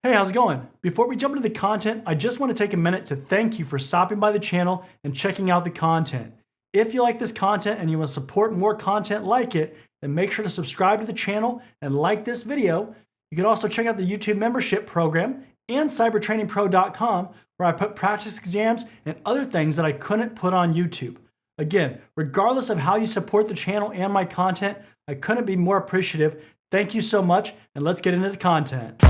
Hey, how's it going? Before we jump into the content, I just want to take a minute to thank you for stopping by the channel and checking out the content. If you like this content and you want to support more content like it, then make sure to subscribe to the channel and like this video. You can also check out the YouTube membership program and cybertrainingpro.com, where I put practice exams and other things that I couldn't put on YouTube. Again, regardless of how you support the channel and my content, I couldn't be more appreciative. Thank you so much, and let's get into the content.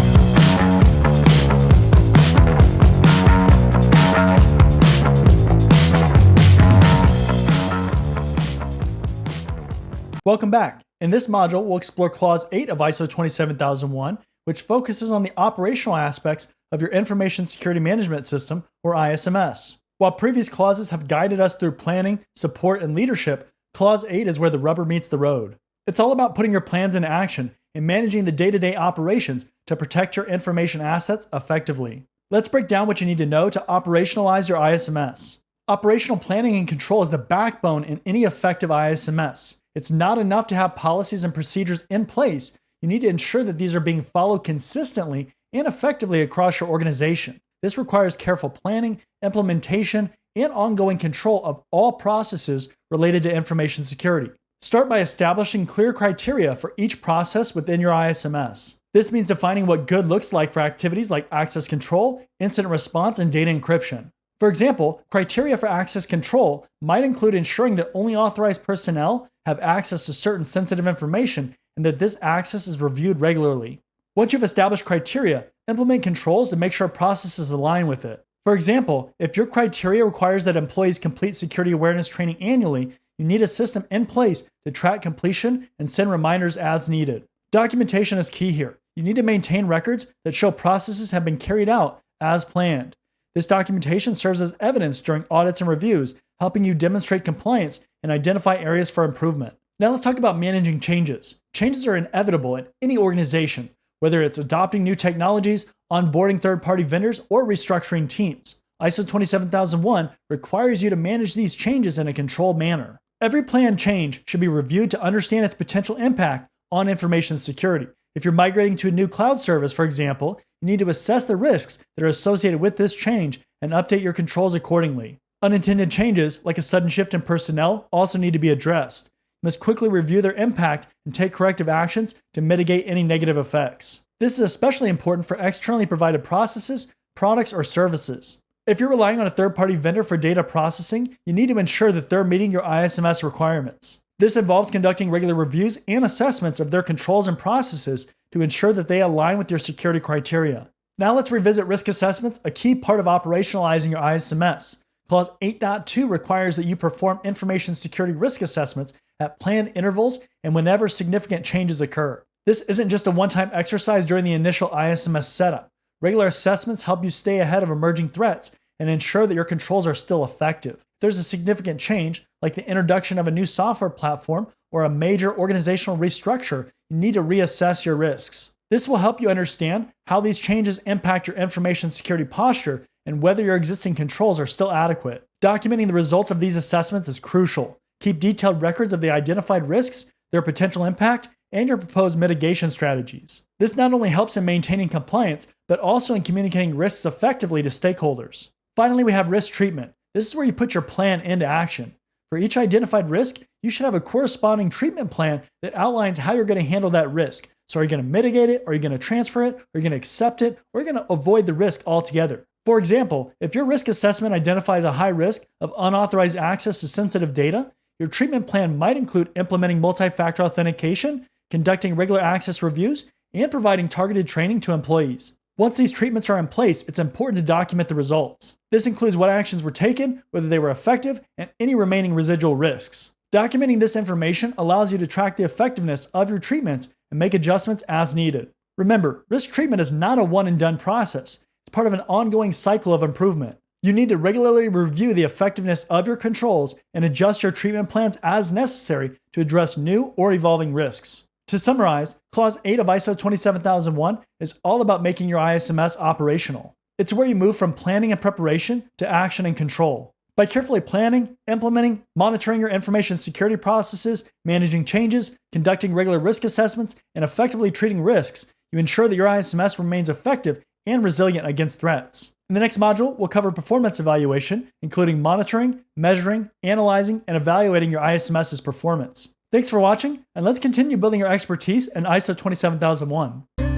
Welcome back. In this module, we'll explore Clause 8 of ISO 27001, which focuses on the operational aspects of your Information Security Management System, or ISMS. While previous clauses have guided us through planning, support, and leadership, Clause 8 is where the rubber meets the road. It's all about putting your plans into action and managing the day-to-day operations to protect your information assets effectively. Let's break down what you need to know to operationalize your ISMS. Operational planning and control is the backbone in any effective ISMS. It's not enough to have policies and procedures in place. You need to ensure that these are being followed consistently and effectively across your organization. This requires careful planning, implementation, and ongoing control of all processes related to information security. Start by establishing clear criteria for each process within your ISMS. This means defining what good looks like for activities like access control, incident response, and data encryption. For example, criteria for access control might include ensuring that only authorized personnel have access to certain sensitive information and that this access is reviewed regularly. Once you've established criteria, implement controls to make sure processes align with it. For example, if your criteria requires that employees complete security awareness training annually, you need a system in place to track completion and send reminders as needed. Documentation is key here. You need to maintain records that show processes have been carried out as planned. This documentation serves as evidence during audits and reviews, helping you demonstrate compliance and identify areas for improvement. Now let's talk about managing changes. Changes are inevitable in any organization, whether it's adopting new technologies, onboarding third-party vendors, or restructuring teams. ISO 27001 requires you to manage these changes in a controlled manner. Every planned change should be reviewed to understand its potential impact on information security. If you're migrating to a new cloud service, for example, you need to assess the risks that are associated with this change and update your controls accordingly. Unintended changes, like a sudden shift in personnel, also need to be addressed. You must quickly review their impact and take corrective actions to mitigate any negative effects. This is especially important for externally provided processes, products, or services. If you're relying on a third-party vendor for data processing, you need to ensure that they're meeting your ISMS requirements. This involves conducting regular reviews and assessments of their controls and processes to ensure that they align with your security criteria. Now let's revisit risk assessments, a key part of operationalizing your ISMS. Clause 8.2 requires that you perform information security risk assessments at planned intervals and whenever significant changes occur. This isn't just a one-time exercise during the initial ISMS setup. Regular assessments help you stay ahead of emerging threats and ensure that your controls are still effective. If there's a significant change, like the introduction of a new software platform or a major organizational restructure, you need to reassess your risks. This will help you understand how these changes impact your information security posture and whether your existing controls are still adequate. Documenting the results of these assessments is crucial. Keep detailed records of the identified risks, their potential impact, and your proposed mitigation strategies. This not only helps in maintaining compliance, but also in communicating risks effectively to stakeholders. Finally, we have risk treatment. This is where you put your plan into action. For each identified risk, you should have a corresponding treatment plan that outlines how you're going to handle that risk. So are you going to mitigate it? Are you going to transfer it? Are you going to accept it? Or are you going to avoid the risk altogether? For example, if your risk assessment identifies a high risk of unauthorized access to sensitive data, your treatment plan might include implementing multi-factor authentication, conducting regular access reviews, and providing targeted training to employees. Once these treatments are in place, it's important to document the results. This includes what actions were taken, whether they were effective, and any remaining residual risks. Documenting this information allows you to track the effectiveness of your treatments and make adjustments as needed. Remember, risk treatment is not a one-and-done process. It's part of an ongoing cycle of improvement. You need to regularly review the effectiveness of your controls and adjust your treatment plans as necessary to address new or evolving risks. To summarize, Clause 8 of ISO 27001 is all about making your ISMS operational. It's where you move from planning and preparation to action and control. By carefully planning, implementing, monitoring your information security processes, managing changes, conducting regular risk assessments, and effectively treating risks, you ensure that your ISMS remains effective and resilient against threats. In the next module, we'll cover performance evaluation, including monitoring, measuring, analyzing, and evaluating your ISMS's performance. Thanks for watching, and let's continue building your expertise in ISO 27001.